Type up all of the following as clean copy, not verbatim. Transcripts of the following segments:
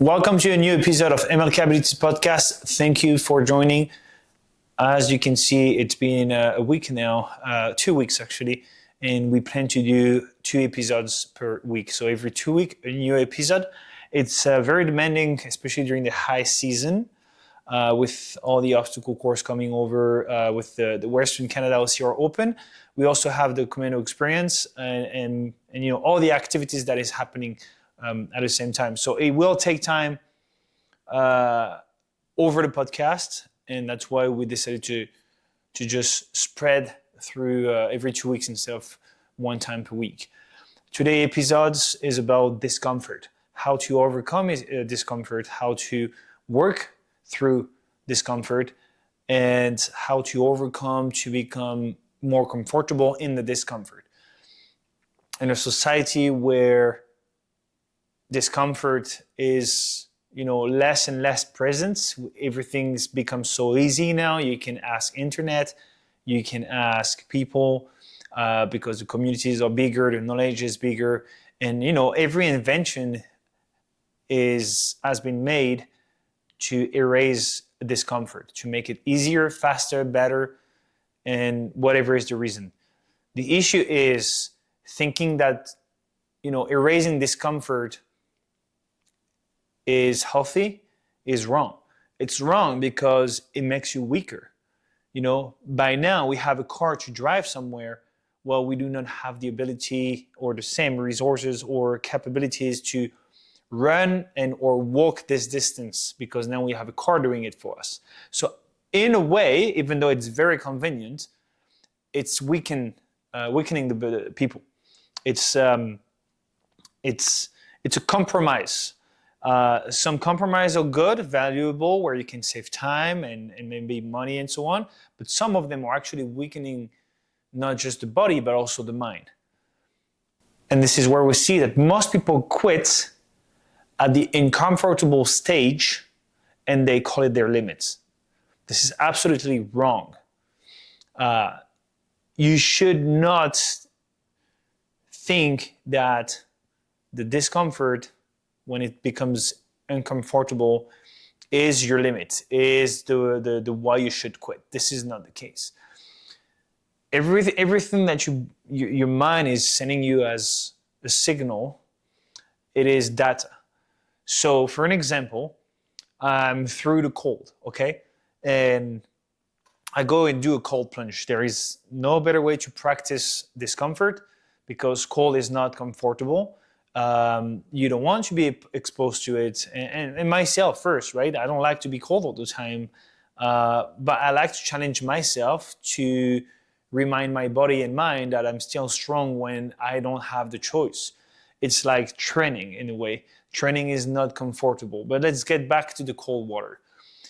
Welcome to a new episode of ML Capabilities Podcast. Thank you for joining. As you can see, it's been a week now, 2 weeks actually, and we plan to do 2 episodes per week. So every 2 weeks, a new episode. It's very demanding, especially during the high season, with all the obstacle course coming over, with the Western Canada OCR Open. We also have the Commando Experience and all the activities that is happening at the same time. So it will take time over the podcast, and that's why we decided to just spread through every 2 weeks instead of one time per week. Today's episodes is about discomfort, how to overcome discomfort, how to work through discomfort, and how to overcome to become more comfortable in the discomfort. In a society where discomfort is, less and less present. Everything's become so easy now. You can ask internet, you can ask people, because the communities are bigger, the knowledge is bigger, and every invention has been made to erase discomfort, to make it easier, faster, better, and whatever is the reason. The issue is thinking that erasing discomfort is healthy is wrong. It's wrong because it makes you weaker. By now we have a car to drive somewhere. Well, we do not have the ability or the same resources or capabilities to run or walk this distance because now we have a car doing it for us. So in a way, even though it's very convenient, it's weakening the people. It's a compromise. Some compromises are good, valuable, where you can save time and maybe money and so on. But some of them are actually weakening not just the body, but also the mind. And this is where we see that most people quit at the uncomfortable stage and they call it their limits. This is absolutely wrong. You should not think that the discomfort, when it becomes uncomfortable, is your limit, is the why you should quit. This is not the case. Everything that your mind is sending you as a signal, it is data. So for an example, I'm through the cold, okay? And I go and do a cold plunge. There is no better way to practice discomfort because cold is not comfortable. You don't want to be exposed to it, and myself first, right? I don't like to be cold all the time, but I like to challenge myself to remind my body and mind that I'm still strong when I don't have the choice. It's like training in a way. Training is not comfortable, but let's get back to the cold water.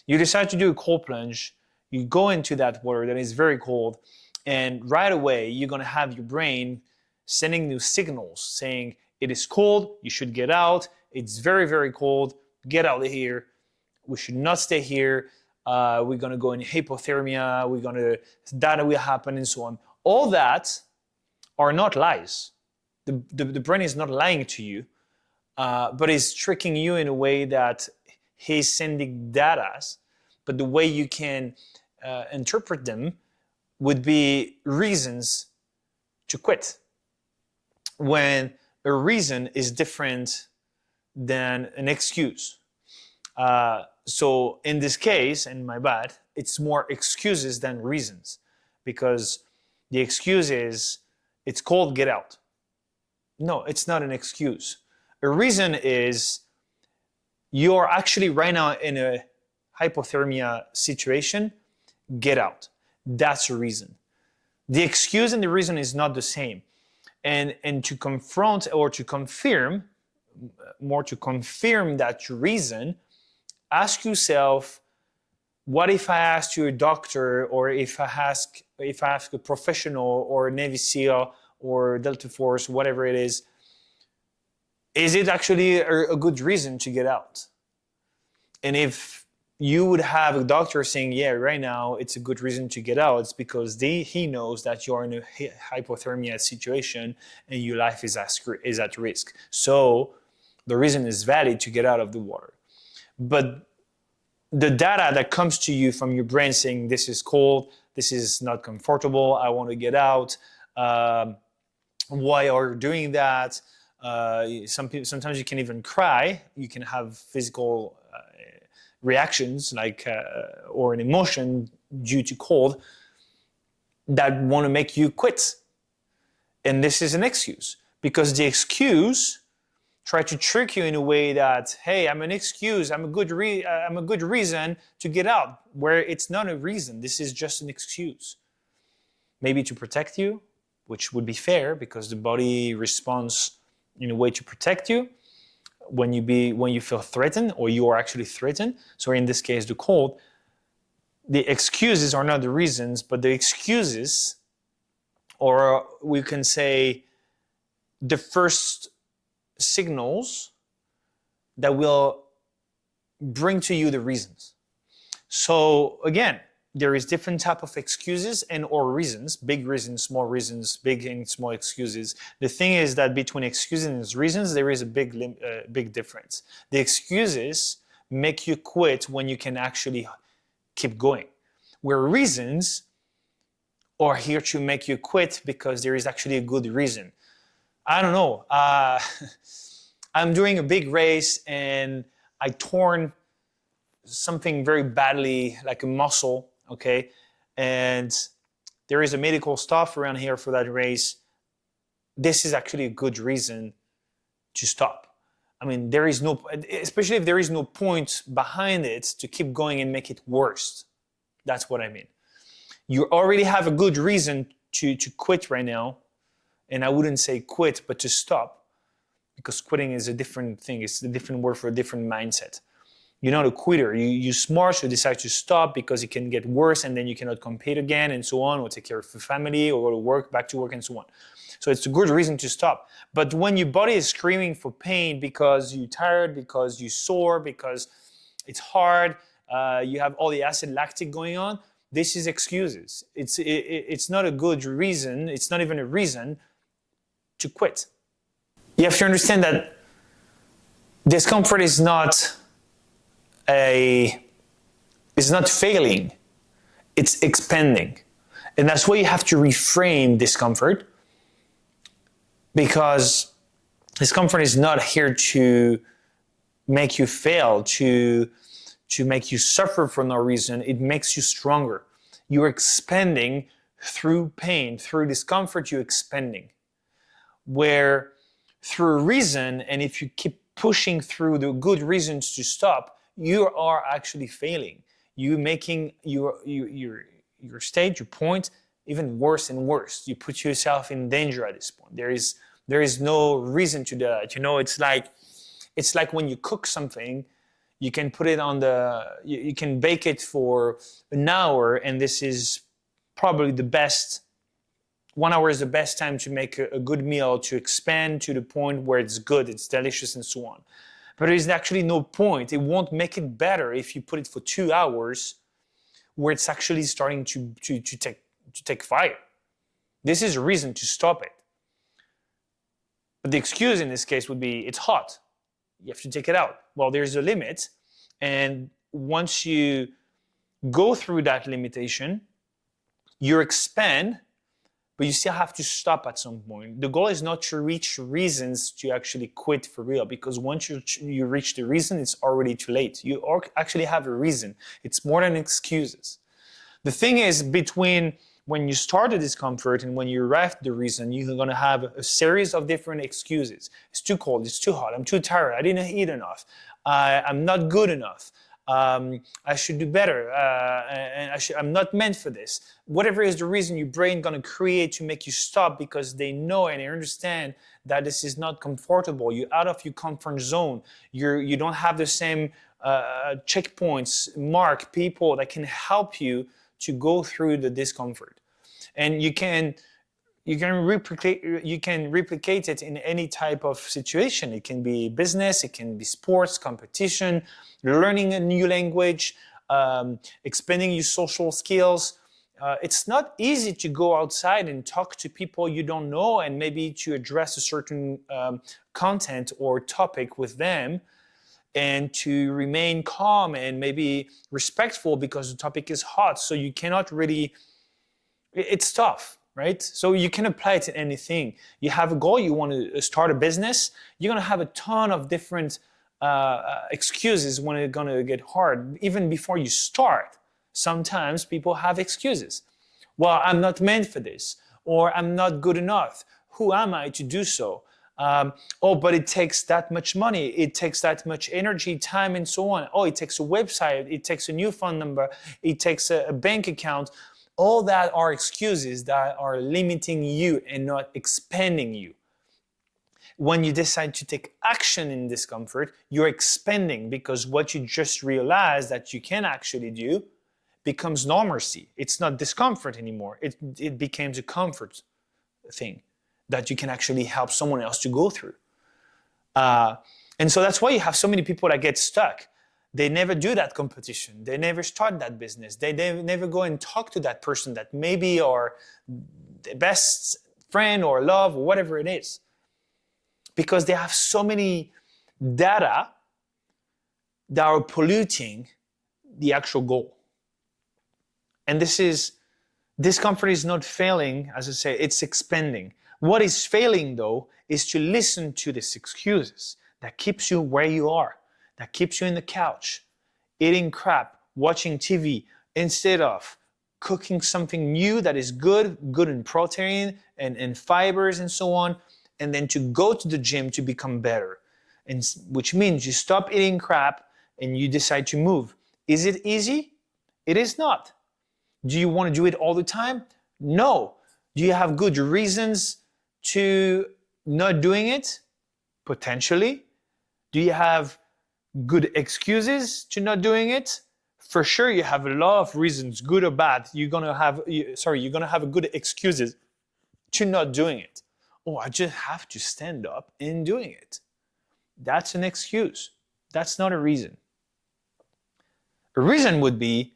You decide to do a cold plunge, you go into that water that is very cold, and right away you're gonna have your brain sending you signals saying, it is cold, you should get out, it's very, very cold, get out of here, we should not stay here, we're gonna go in hypothermia, that will happen and so on. All that are not lies. The brain is not lying to you, but is tricking you in a way that he's sending data, but the way you can interpret them would be reasons to quit. When a reason is different than an excuse. So in this case, and my bad, it's more excuses than reasons, because the excuse is, it's cold, get out. No, it's not an excuse. A reason is, you're actually right now in a hypothermia situation, get out. That's a reason. The excuse and the reason is not the same. And to confront or to confirm, more to confirm that reason, ask yourself, what if I asked you a doctor, or if I ask a professional or a Navy SEAL or Delta Force, whatever it is it actually a good reason to get out? And if you would have a doctor saying, yeah, right now it's a good reason to get out, it's because he knows that you're in a hypothermia situation and your life is at risk. So the reason is valid to get out of the water. but the data that comes to you from your brain saying this is cold, this is not comfortable, I want to get out, why are you doing that? Sometimes you can even cry, you can have physical reactions like or an emotion due to cold that want to make you quit. And this is an excuse, because the excuse try to trick you in a way that, hey, I'm an excuse, I'm a good reason to get out, where it's not a reason. This is just an excuse. Maybe to protect you, which would be fair because the body responds in a way to protect you when you feel threatened or you are actually threatened. So in this case, the cold. The excuses are not the reasons, but the excuses, or we can say the first signals that will bring to you the reasons. So again, there is different type of excuses and or reasons, big reasons, small reasons, big and small excuses. The thing is that between excuses and reasons, there is a big difference. The excuses make you quit when you can actually keep going, where reasons are here to make you quit because there is actually a good reason. I don't know. I'm doing a big race and I torn something very badly, like a muscle, okay? And there is a medical staff around here for that race. This is actually a good reason to stop. I mean, there is no, especially if there is no point behind it to keep going and make it worse. That's what I mean. You already have a good reason to quit right now. And I wouldn't say quit, but to stop, because quitting is a different thing. It's a different word for a different mindset. You're not a quitter. You smart, you decide to stop because it can get worse and then you cannot compete again and so on, or take care of your family or go to work, back to work and so on. So it's a good reason to stop. But when your body is screaming for pain because you're tired, because you're sore, because it's hard, you have all the acid lactic going on, this is excuses. It's not a good reason. It's not even a reason to quit. You have to understand that discomfort is not failing, it's expanding. And that's why you have to reframe discomfort, because discomfort is not here to make you fail, to make you suffer for no reason. It makes you stronger. You're expanding through pain, through discomfort, you're expanding. Where through reason, and if you keep pushing through the good reasons to stop, you are actually failing. You're making your state, your point, even worse and worse. You put yourself in danger at this point. There is no reason to do that. You know, it's like when you cook something, you can put it on you can bake it for an hour, and this is probably the best. 1 hour is the best time to make a good meal, to expand to the point where it's good, it's delicious, and so on. But there is actually no point. It won't make it better if you put it for 2 hours where it's actually starting to take fire. This is a reason to stop it. But the excuse in this case would be, it's hot. You have to take it out. Well, there's a limit. And once you go through that limitation, you expand, but you still have to stop at some point. The goal is not to reach reasons to actually quit for real, because once you reach the reason, it's already too late. You actually have a reason. It's more than excuses. The thing is, between when you start the discomfort and when you arrive at the reason, you're going to have a series of different excuses. It's too cold, it's too hot, I'm too tired, I didn't eat enough, I'm not good enough, I should do better, and I'm not meant for this. Whatever is the reason your brain going to create to make you stop, because they know and they understand that this is not comfortable. You're out of your comfort zone. You don't have the same checkpoints, people that can help you to go through the discomfort. And you can replicate it in any type of situation. It can be business, it can be sports, competition, learning a new language, expanding your social skills. It's not easy to go outside and talk to people you don't know and maybe to address a certain content or topic with them. and to remain calm and maybe respectful because the topic is hot. So you cannot really, it's tough, right? So you can apply it to anything. You have a goal, you want to start a business, you're going to have a ton of different excuses when it's going to get hard. Even before you start, sometimes people have excuses. Well, I'm not meant for this, or I'm not good enough. Who am I to do so? Oh, but it takes that much money. It takes that much energy, time, and so on. Oh, it takes a website. It takes a new phone number. It takes a bank account. All that are excuses that are limiting you and not expanding you. When you decide to take action in discomfort, you're expanding, because what you just realized that you can actually do becomes normalcy. It's not discomfort anymore. It becomes a comfort thing that you can actually help someone else to go through. And so that's why you have so many people that get stuck. They never do that competition. They never start that business. They never go and talk to that person that maybe are the best friend or love or whatever it is. Because they have so many data that are polluting the actual goal. And discomfort is not failing, as I say, it's expanding. What is failing, though, is to listen to these excuses that keeps you where you are, that keeps you in the couch, eating crap, watching TV, instead of cooking something new that is good in protein and fibers and so on, and then to go to the gym to become better. And which means you stop eating crap and you decide to move. Is it easy? It is not. Do you want to do it all the time? No. Do you have good reasons to not doing it? Potentially. Do you have good excuses to not doing it? For sure, you have a lot of reasons, good or bad. You're gonna have good excuses to not doing it. Oh, I just have to stand up in doing it. That's an excuse. That's not a reason. A reason would be,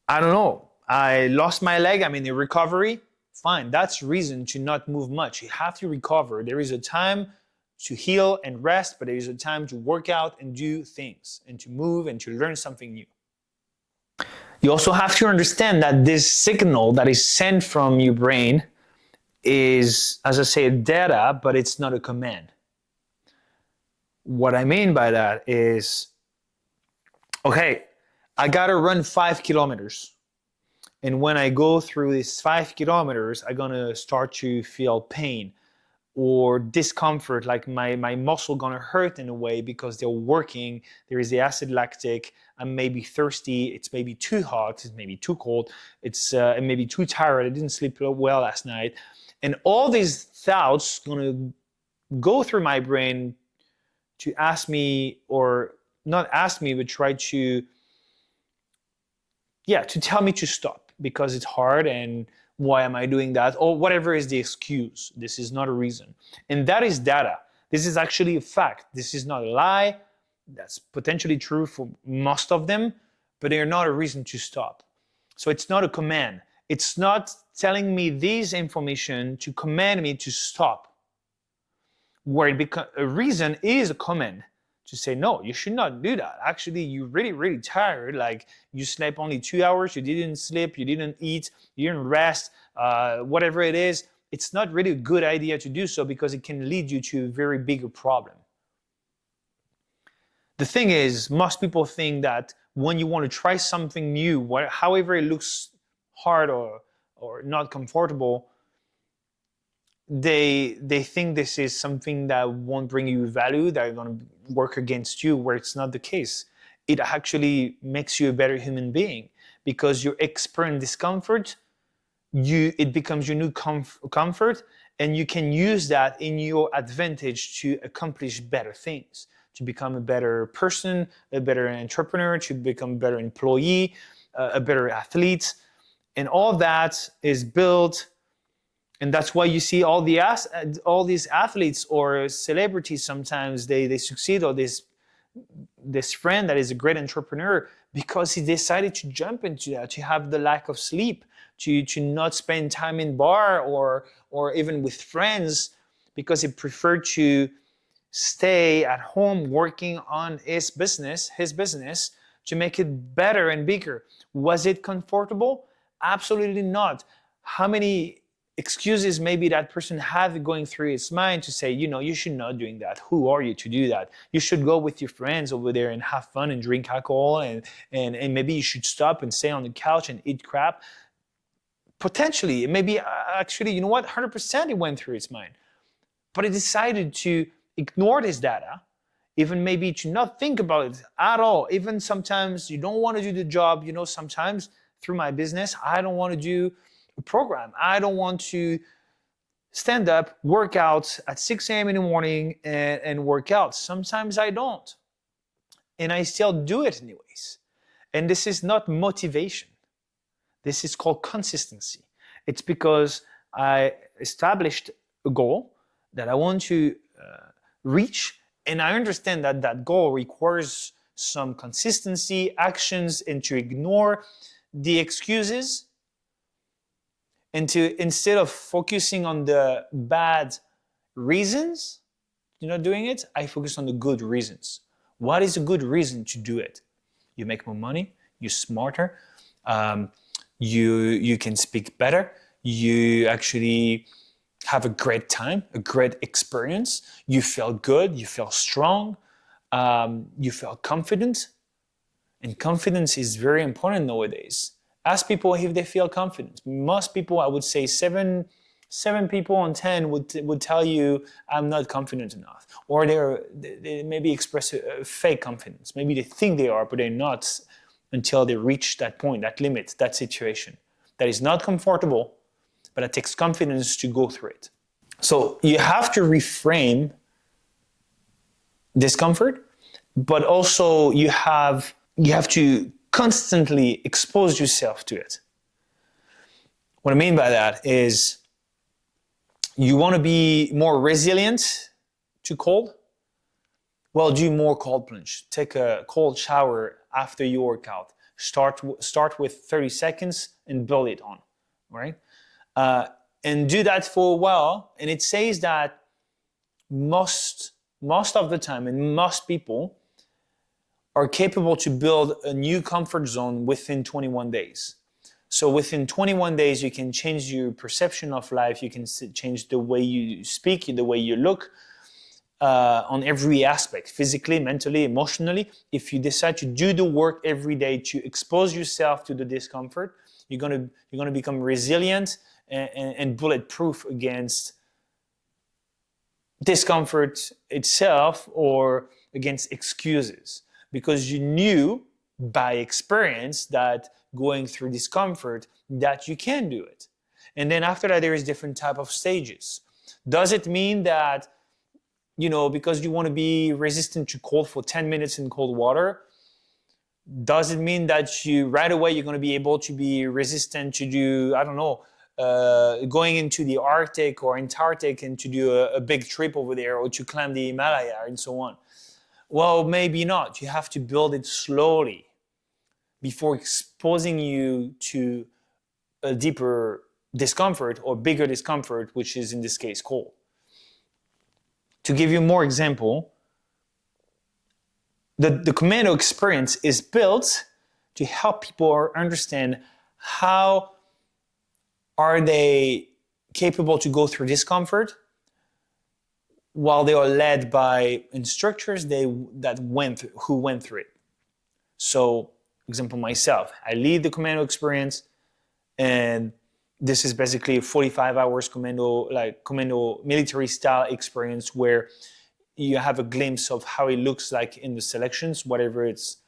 I don't know, I lost my leg, I'm in a recovery. Fine, that's reason to not move much. You have to recover. There is a time to heal and rest, but there is a time to work out and do things and to move and to learn something new. You also have to understand that this signal that is sent from your brain is, as I say, data, but it's not a command. What I mean by that is, okay, I gotta run 5 kilometers. And when I go through these 5 kilometers, I'm gonna start to feel pain or discomfort, like my muscle gonna hurt in a way because they're working. There is the acid lactic. I'm maybe thirsty. It's maybe too hot. It's maybe too cold. It's maybe too tired. I didn't sleep well last night. And all these thoughts gonna go through my brain to ask me, or not ask me, but try to tell me to stop because it's hard and why am I doing that? Or whatever is the excuse. This is not a reason. And that is data. This is actually a fact. This is not a lie. That's potentially true for most of them, but they are not a reason to stop. So it's not a command. It's not telling me this information to command me to stop. Where it becomes a reason is a command to say, no, you should not do that. Actually, you're really, really tired. Like you slept only 2 hours, you didn't sleep, you didn't eat, you didn't rest, whatever it is. It's not really a good idea to do so because it can lead you to a very bigger problem. The thing is, most people think that when you want to try something new, however it looks hard or not comfortable, they think this is something that won't bring you value, that are going to work against you, where it's not the case. It actually makes you a better human being because you experience discomfort, it becomes your new comfort, and you can use that in your advantage to accomplish better things, to become a better person, a better entrepreneur, to become a better employee, a better athlete. And all that is built. And that's why you see all these athletes or celebrities sometimes they succeed, or this friend that is a great entrepreneur because he decided to jump into that, to have the lack of sleep, to not spend time in bar or even with friends, because he preferred to stay at home working on his business to make it better and bigger. Was it comfortable? Absolutely not. How many excuses maybe that person had going through his mind to say, you should not doing that. Who are you to do that? You should go with your friends over there and have fun and drink alcohol, and maybe you should stop and stay on the couch and eat crap. Potentially, maybe actually, 100% it went through his mind. But he decided to ignore this data, even maybe to not think about it at all. Even sometimes you don't want to do the job. Sometimes through my business, I don't want to do a program. I don't want to stand up, work out at 6 a.m. in the morning and work out. Sometimes I don't. And I still do it anyways. And this is not motivation. This is called consistency. It's because I established a goal that I want to reach, and I understand that that goal requires some consistency, actions, and to ignore the excuses, and to, instead of focusing on the bad reasons you're not doing it, I focus on the good reasons. What is a good reason to do it? You make more money, you're smarter, you can speak better, you actually have a great time, a great experience, you feel good, you feel strong, you feel confident. And confidence is very important nowadays. Ask people if they feel confident. Most people, I would say seven people on 10 would tell you, I'm not confident enough. Or they maybe express a fake confidence. Maybe they think they are, but they're not until they reach that point, that limit, that situation. That is not comfortable, but it takes confidence to go through it. So you have to reframe discomfort, but also you have to constantly expose yourself to it. What I mean by that is you want to be more resilient to cold? Well, do more cold plunge. Take a cold shower after you work out. Start with 30 seconds and build it on, right? And do that for a while. And it says that most of the time, and most people are capable to build a new comfort zone within 21 days. So within 21 days, you can change your perception of life. You can change the way you speak, the way you look, on every aspect, physically, mentally, emotionally. If you decide to do the work every day to expose yourself to the discomfort, you're gonna become resilient and bulletproof against discomfort itself or against excuses, because you knew by experience that going through discomfort that you can do it. And then after that, there is different type of stages. Does it mean that, because you want to be resistant to cold for 10 minutes in cold water, does it mean that right away you're going to be able to be resistant to do, going into the Arctic or Antarctic and to do a big trip over there, or to climb the Himalaya and so on? Well, maybe not. You have to build it slowly before exposing you to a deeper discomfort or bigger discomfort, which is in this case cold. To give you more example, the commando experience is built to help people understand how are they capable to go through discomfort while they are led by instructors who went through it. So, example, myself, I lead the commando experience, and this is basically a 45 hours commando military style experience where you have a glimpse of how it looks like in the selections, whatever it's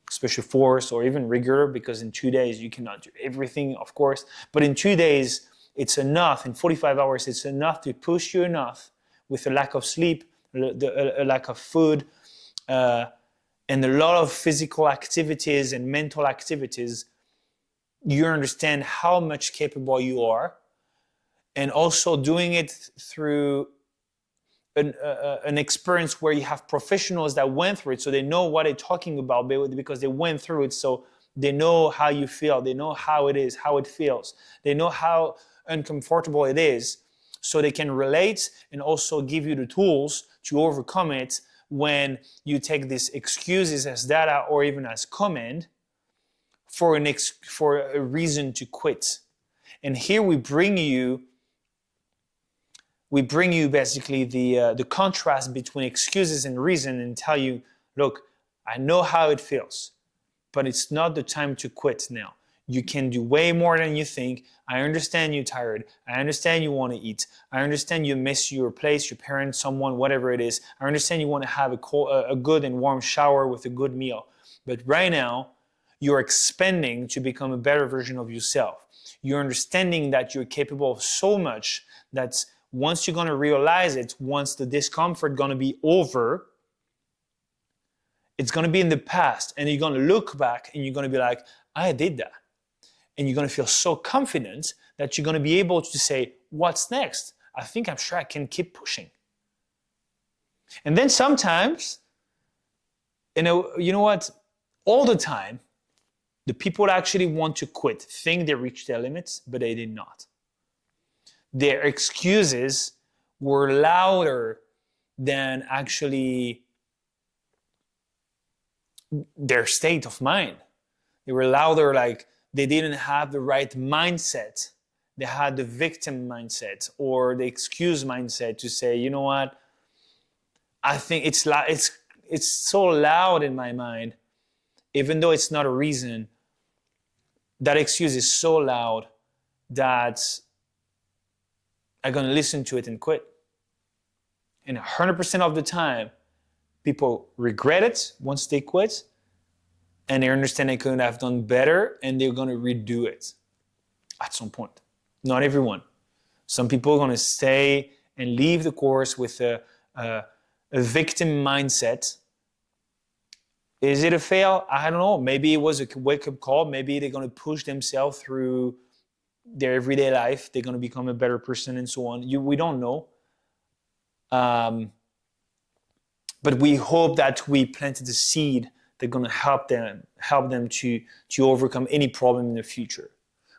special force or even regular, because in 2 days you cannot do everything, of course, but in 2 days it's enough, in 45 hours it's enough to push you enough with a lack of sleep, a lack of food, and a lot of physical activities and mental activities. You understand how much capable you are, and also doing it through an experience where you have professionals that went through it, so they know what they're talking about because they went through it, so they know how you feel, they know how it is, how it feels, they know how uncomfortable it is. so they can relate and also give you the tools to overcome it when you take these excuses as data or even as command for a reason to quit. And here we bring you basically the contrast between excuses and reason and tell you, look, I know how it feels, but it's not the time to quit now. You can do way more than you think. I understand you're tired. I understand you want to eat. I understand you miss your place, your parents, someone, whatever it is. I understand you want to have a good and warm shower with a good meal. But right now, you're expanding to become a better version of yourself. You're understanding that you're capable of so much that once you're going to realize it, once the discomfort going to be over, it's going to be in the past. And you're going to look back and you're going to be like, I did that. And you're going to feel so confident that you're going to be able to say, what's next? I think I'm sure I can keep pushing. And then sometimes, you know what? All the time, the people that actually want to quit think they reached their limits, but they did not. Their excuses were louder than actually their state of mind. They were louder, like they didn't have the right mindset. They had the victim mindset or the excuse mindset to say, you know what? I think it's so loud in my mind, even though it's not a reason. That excuse is so loud that I'm going to listen to it and quit. And 100% of the time, people regret it once they quit, and they understand they couldn't have done better, and they're going to redo it at some point. Not everyone. Some people are going to stay and leave the course with a victim mindset. Is it a fail? I don't know. Maybe it was a wake-up call. Maybe they're going to push themselves through their everyday life. They're going to become a better person and so on. We don't know. But we hope that we planted a seed that's going to help them to overcome any problem in the future.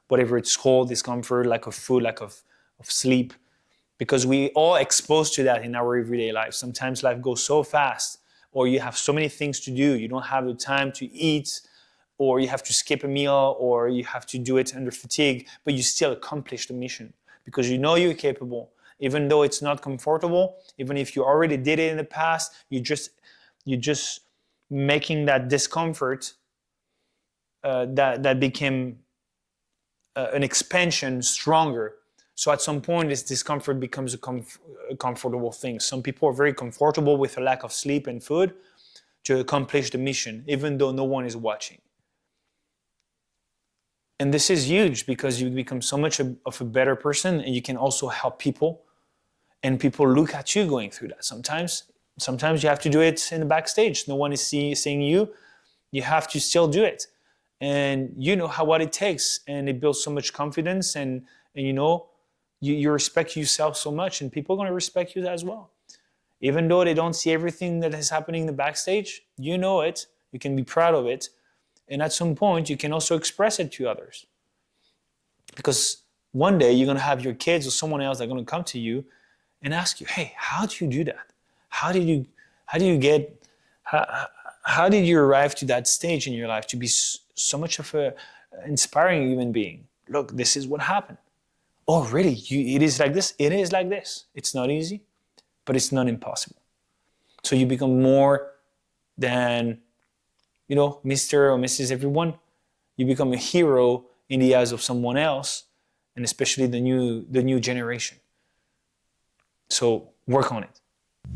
Whatever it's called, discomfort, lack of food, lack of sleep. Because we all exposed to that in our everyday life. Sometimes life goes so fast, or you have so many things to do. You don't have the time to eat, or you have to skip a meal, or you have to do it under fatigue, but you still accomplish the mission because you know you're capable. Even though it's not comfortable, even if you already did it in the past, you're just making that discomfort that became an expansion stronger. So at some point, this discomfort becomes a comfortable thing. Some people are very comfortable with a lack of sleep and food to accomplish the mission, even though no one is watching. And this is huge because you become so much of a better person, and you can also help people. And people look at you going through that. Sometimes you have to do it in the backstage. No one is seeing you. You have to still do it. And you know what it takes. And it builds so much confidence. And you know, you respect yourself so much. And people are going to respect you as well. Even though they don't see everything that is happening in the backstage, you know it. You can be proud of it. And at some point, you can also express it to others. Because one day, you're going to have your kids or someone else that's going to come to you and ask you, hey, how do you do that? How did you arrive to that stage in your life to be so much of an inspiring human being? Look, this is what happened. Oh, really? It is like this? It is like this. It's not easy, but it's not impossible. So you become more than, Mr. or Mrs. Everyone. You become a hero in the eyes of someone else, and especially the new generation. So work on it.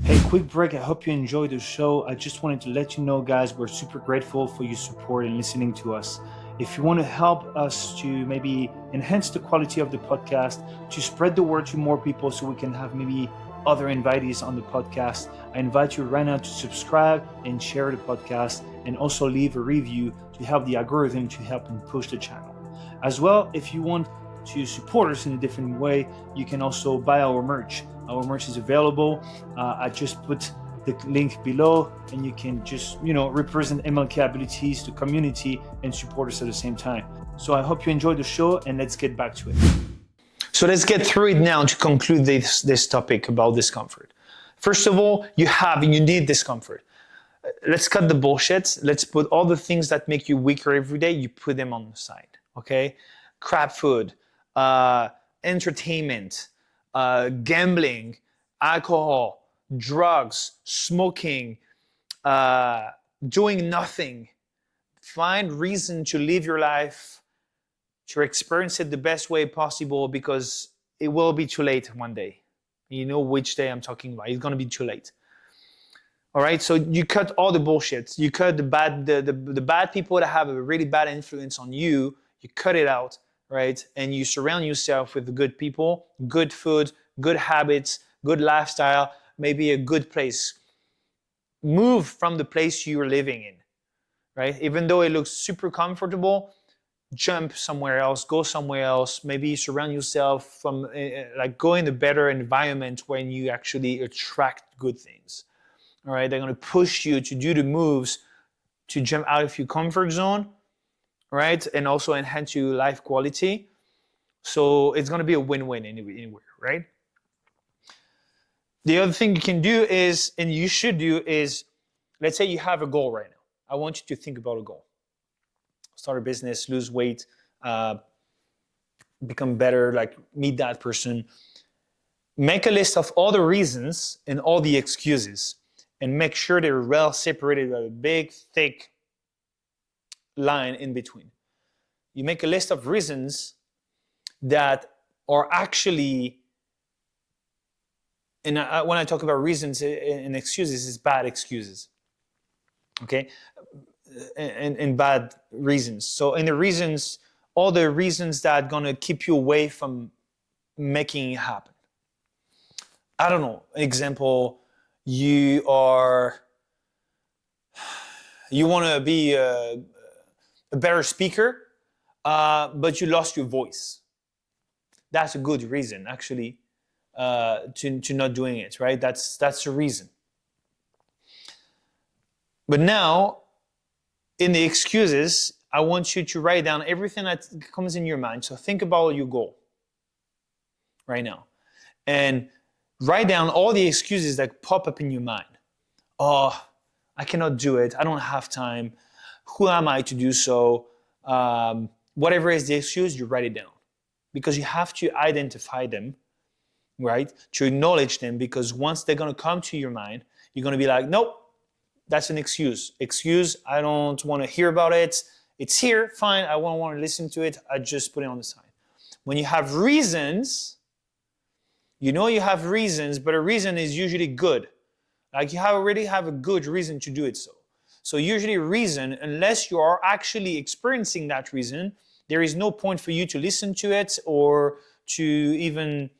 Hey, quick break. I hope you enjoyed the show. I just wanted to let you know, guys, we're super grateful for your support and listening to us. If you want to help us to maybe enhance the quality of the podcast, to spread the word to more people so we can have maybe other invitees on the podcast, I invite you right now to subscribe and share the podcast, and also leave a review to help the algorithm to help and push the channel. As well, if you want to support us in a different way, you can also buy our merch. Our merch is available. I just put the link below, and you can just, represent MLK abilities to community and support us at the same time. So I hope you enjoyed the show, and let's get back to it. So let's get through it now to conclude this topic about discomfort. First of all, you need discomfort. Let's cut the bullshit. Let's put all the things that make you weaker every day, you put them on the side, okay? Crap food, entertainment, gambling, alcohol, drugs, smoking, doing nothing. Find reason to live your life, to experience it the best way possible, because it will be too late one day. You know which day I'm talking about. It's going to be too late. All right, so you cut all the bullshit. You cut the bad people that have a really bad influence on you. You cut it out, right? And you surround yourself with good people, good food, good habits, good lifestyle, maybe a good place. Move from the place you're living in, right? Even though it looks super comfortable, jump somewhere else, go somewhere else. Maybe surround yourself from, go in a better environment when you actually attract good things. All right, they're going to push you to do the moves to jump out of your comfort zone, right? And also enhance your life quality. So it's going to be a win-win anywhere, right? The other thing you can do is, and you should do is, let's say you have a goal right now. I want you to think about a goal. Start a business, lose weight, become better, like meet that person. Make a list of all the reasons and all the excuses, and make sure they're well separated by a big, thick line in between. You make a list of reasons that are actually, and when I talk about reasons and excuses, it's bad excuses, okay? And bad reasons. So in the reasons, all the reasons that are gonna keep you away from making it happen. I don't know, example, you want to be a better speaker, but you lost your voice. That's a good reason, actually, to not doing it, right? That's a reason. But now, in the excuses, I want you to write down everything that comes in your mind. So think about your goal right now. And write down all the excuses that pop up in your mind. Oh, I cannot do it. I don't have time. Who am I to do so? Whatever is the excuse, you write it down. Because you have to identify them, right? To acknowledge them, because once they're going to come to your mind, you're going to be like, nope, that's an excuse. Excuse, I don't want to hear about it. It's here, fine. I won't want to listen to it. I just put it on the side. When you have reasons, you know you have reasons, but a reason is usually good. Like you already have a good reason to do it so. So usually reason, unless you are actually experiencing that reason, there is no point for you to listen to it or to even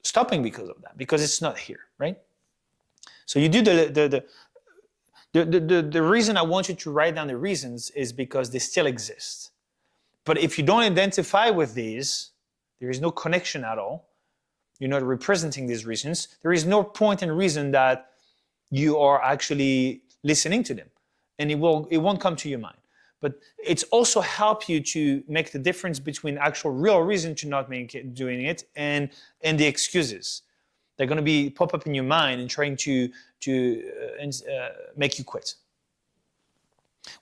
stopping because of that, because it's not here, right? So you do the reason I want you to write down the reasons is because they still exist. But if you don't identify with these, there is no connection at all. You're not representing these reasons. There is no point in reason that you are actually listening to them, and it won't come to your mind. But it's also help you to make the difference between actual real reason to not doing it and the excuses. They're going to be pop up in your mind and trying to make you quit.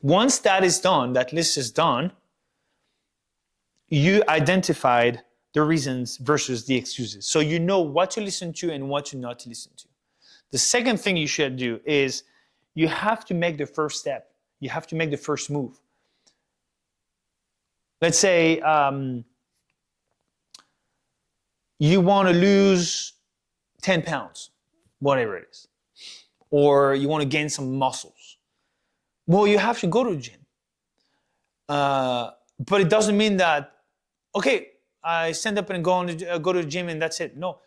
Once that is done, that list is done, you identified the reasons versus the excuses. So you know what to listen to and what to not to listen to. The second thing you should do is you have to make the first step. You have to make the first move. Let's say you want to lose 10 pounds, whatever it is. Or you want to gain some muscles. Well, you have to go to the gym. But it doesn't mean that, okay, I stand up and go to the gym and that's it. No.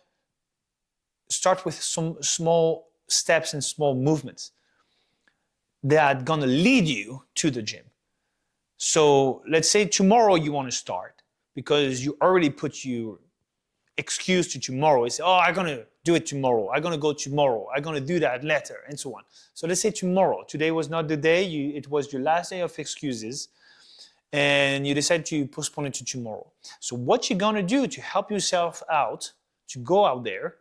Start with some small steps and small movements that are going to lead you to the gym. So let's say tomorrow you want to start because you already put your excuse to tomorrow. You say, oh, I'm going to do it tomorrow. I'm going to go tomorrow. I'm going to do that later, and so on. So let's say tomorrow. Today was not the day. It was your last day of excuses. and you decide to postpone it to tomorrow. So what you're gonna do to help yourself out, to go out there,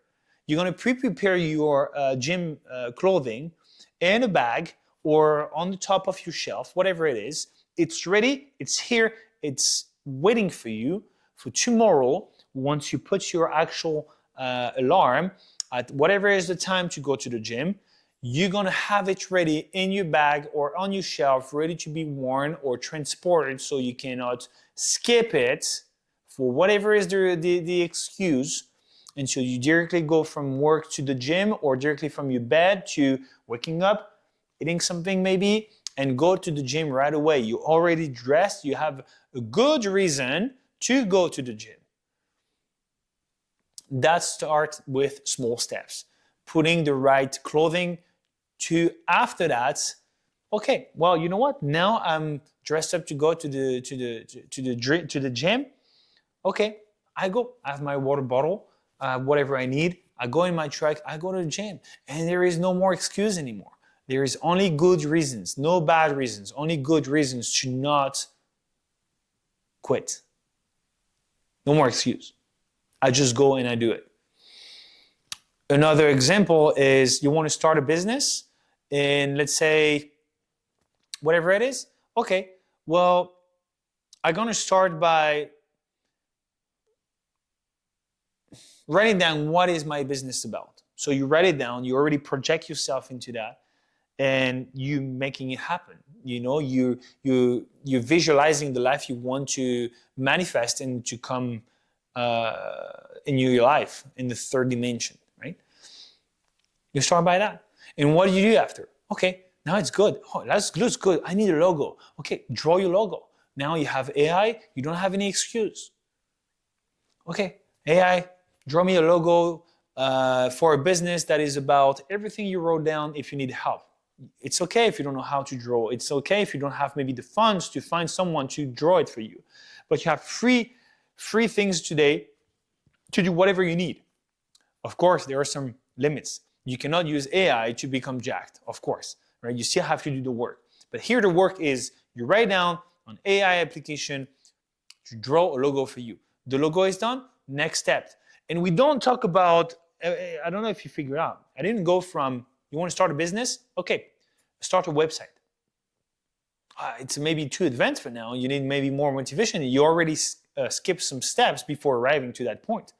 you're gonna pre-prepare your gym clothing in a bag or on the top of your shelf, whatever it is. It's ready, it's here, it's waiting for you for tomorrow. Once you put your actual alarm at whatever is the time to go to the gym, you're gonna have it ready in your bag or on your shelf, ready to be worn or transported, so you cannot skip it for whatever is the excuse. And so you directly go from work to the gym, or directly from your bed to waking up, eating something maybe, and go to the gym right away. You're already dressed, you have a good reason to go to the gym. That starts with small steps. Putting the right clothing, to after that, okay, well, you know what? Now I'm dressed up to go to the gym. Okay, I go. I have my water bottle, whatever I need. I go in my truck. I go to the gym, and there is no more excuse anymore. There is only good reasons, no bad reasons, only good reasons to not quit. No more excuse. I just go and I do it. Another example is you want to start a business in, let's say, whatever it is. Okay, well, I'm going to start by writing down what is my business about. So you write it down, you already project yourself into that, and you making it happen. You know, you're visualizing the life you want to manifest and to come in your life in the third dimension, right? You start by that. And what do you do after? Okay, now it's good. Oh, that looks good. I need a logo. Okay, draw your logo. Now you have AI, you don't have any excuse. Okay, AI, draw me a logo for a business that is about everything you wrote down if you need help. It's okay if you don't know how to draw. It's okay if you don't have maybe the funds to find someone to draw it for you. But you have free things today to do whatever you need. Of course, there are some limits. You cannot use AI to become jacked, of course, right? You still have to do the work. But here the work is you write down an AI application to draw a logo for you. The logo is done, next step. And we don't talk about, I don't know if you figured out, I didn't go from, you want to start a business? Okay, start a website. It's maybe too advanced for now. You need maybe more motivation. You already skipped some steps before arriving to that point.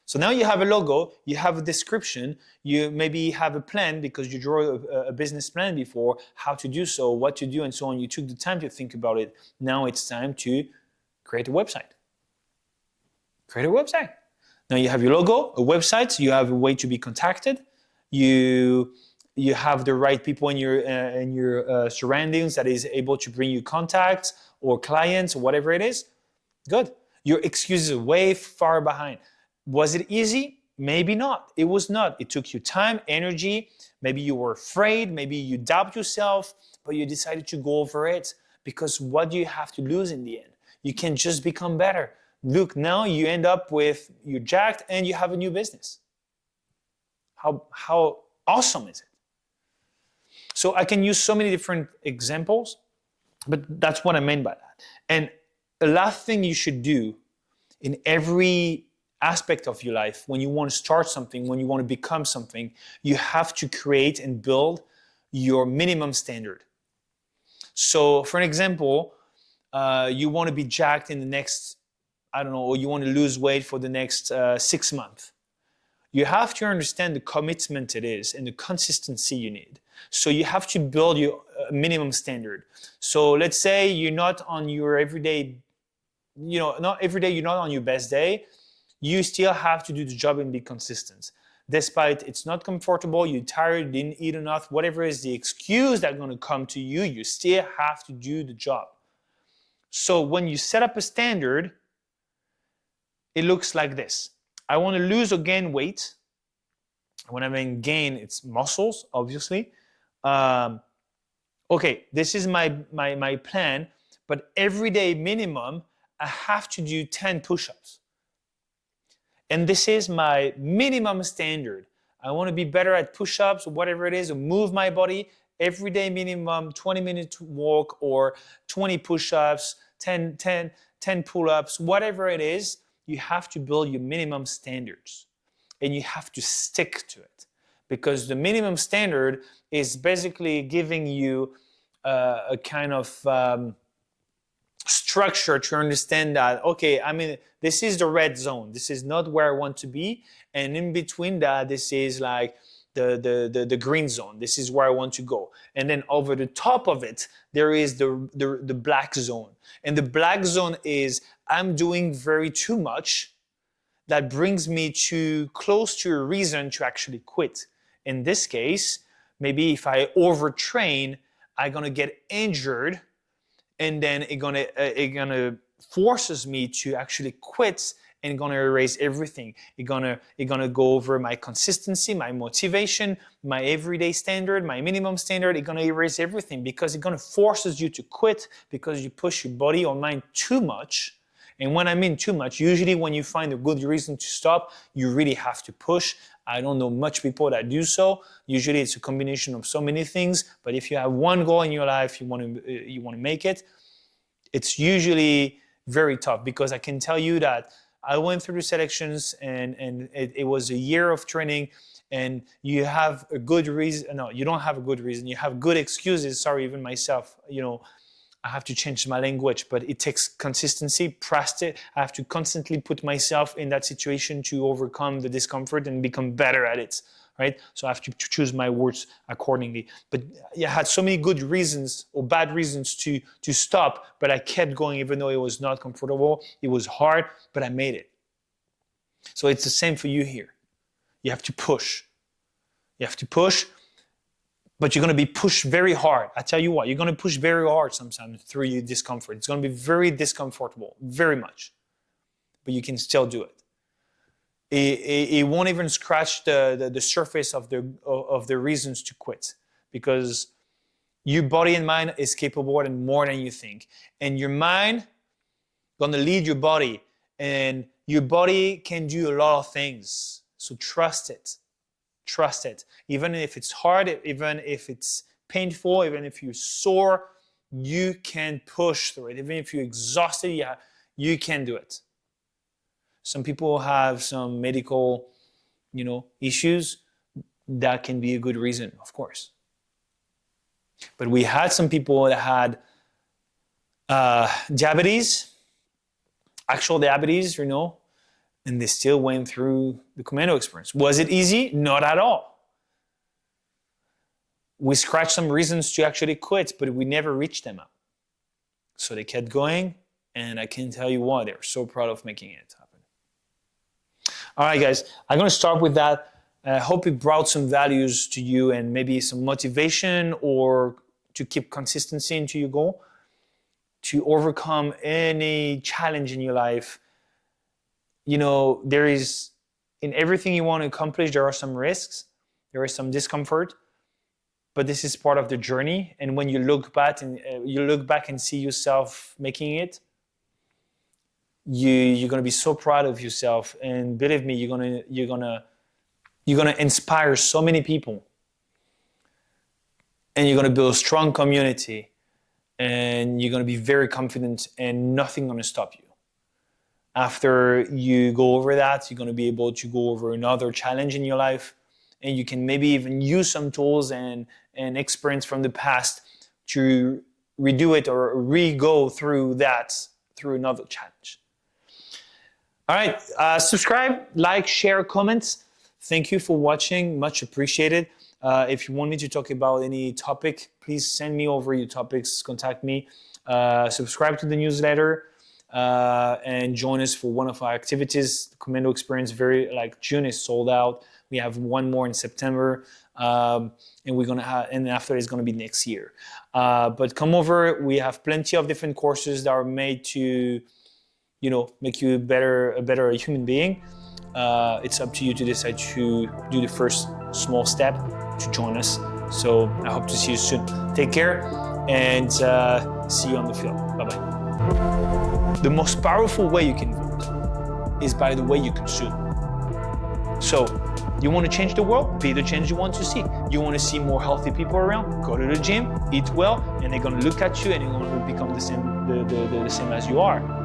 So now you have a logo, you have a description, you maybe have a plan because you drew a business plan before, how to do so, what to do, and so on. You took the time to think about it. Now it's time to create a website. Create a website. Now you have your logo, a website, you have a way to be contacted, you have the right people in your surroundings that is able to bring you contacts or clients or whatever it is. Good. Your excuses are way far behind. Was it easy? Maybe not. It was not. It took you time, energy. Maybe you were afraid. Maybe you doubt yourself, but you decided to go over it, because what do you have to lose in the end? You can just become better. Look, now you end up with, you're jacked and you have a new business. How awesome is it? So I can use so many different examples, but that's what I meant by that. And the last thing you should do in every aspect of your life, when you want to start something, when you want to become something, you have to create and build your minimum standard. So for an example, you want to be jacked in the next, I don't know, or you want to lose weight for the next 6 months. You have to understand the commitment it is and the consistency you need. So you have to build your minimum standard. So let's say you're not on your everyday, not every day, you're not on your best day. You still have to do the job and be consistent. Despite it's not comfortable, you're tired, you didn't eat enough, whatever is the excuse that's going to come to you, you still have to do the job. So when you set up a standard, it looks like this. I want to lose or gain weight. When I mean gain, it's muscles, obviously. Okay, this is my plan, but every day minimum, I have to do 10 push-ups. And this is my minimum standard. I want to be better at push-ups or whatever it is, or move my body everyday minimum 20-minute walk or 20 push-ups, 10 pull-ups, whatever it is, you have to build your minimum standards and you have to stick to it, because the minimum standard is basically giving you a kind of structure to understand that, okay, I mean, this is the red zone. This is not where I want to be. And in between that, this is like the green zone. This is where I want to go. And then over the top of it, there is the black zone. And the black zone is I'm doing very too much. That brings me too close to a reason to actually quit. In this case, maybe if I overtrain, I'm gonna get injured, and then it gonna forces me to actually quit and gonna erase everything. It's gonna go over my consistency, my motivation, my everyday standard, my minimum standard. It's gonna erase everything because it's gonna forces you to quit because you push your body or mind too much. And when I mean too much, usually when you find a good reason to stop, you really have to push. I don't know much people that do so. Usually it's a combination of so many things, but if you have one goal in your life, you want to make it, it's usually very tough, because I can tell you that I went through the selections and it was a year of training, and you have a good reason. No, you don't have a good reason. You have good excuses. Sorry, even myself, I have to change my language, but it takes consistency, practice. I have to constantly put myself in that situation to overcome the discomfort and become better at it, right? So I have to choose my words accordingly. But I had so many good reasons or bad reasons to stop, but I kept going even though it was not comfortable. It was hard, but I made it. So it's the same for you here. You have to push. You have to push. But you're going to be pushed very hard. I tell you what, you're going to push very hard sometimes through your discomfort. It's going to be very discomfortable, very much. But you can still do it. It won't even scratch the surface of the reasons to quit, because your body and mind is capable of more than you think. And your mind going to lead your body. And your body can do a lot of things. So trust it. Trust it. Even if it's hard, even if it's painful, even if you're sore, you can push through it. Even if you're exhausted, yeah, you can do it. Some people have some medical, issues. That can be a good reason, of course. But we had some people that had diabetes, actual diabetes, and they still went through the commando experience. Was it easy? Not at all. We scratched some reasons to actually quit, but we never reached them out. So they kept going, and I can tell you what, they're so proud of making it happen. All right, guys, I'm going to start with that. I hope it brought some values to you and maybe some motivation, or to keep consistency into your goal, to overcome any challenge in your life. There is, in everything you want to accomplish, there are some risks, there is some discomfort, but this is part of the journey. And when you look back and see yourself making it, you're gonna be so proud of yourself. And believe me, you're gonna inspire so many people, and you're gonna build a strong community, and you're gonna be very confident, and nothing gonna stop you. After you go over that, you're going to be able to go over another challenge in your life, and you can maybe even use some tools and experience from the past to redo it or re-go through another challenge. All right, subscribe, like, share, comment. Thank you for watching, much appreciated. If you want me to talk about any topic, please send me over your topics, contact me. Subscribe to the newsletter. And join us for one of our activities, the Commando Experience. June is sold out. We have one more in September, and we're gonna have, and after it's gonna be next year. But come over. We have plenty of different courses that are made to, make you a better human being. It's up to you to decide to do the first small step to join us. So I hope to see you soon. Take care, and see you on the field. Bye-bye. The most powerful way you can vote is by the way you consume. So You want to change the world? Be the change you want to see. You want to see more healthy people around? Go to the gym, eat well, and they're going to look at you and you're going to become the same as you are.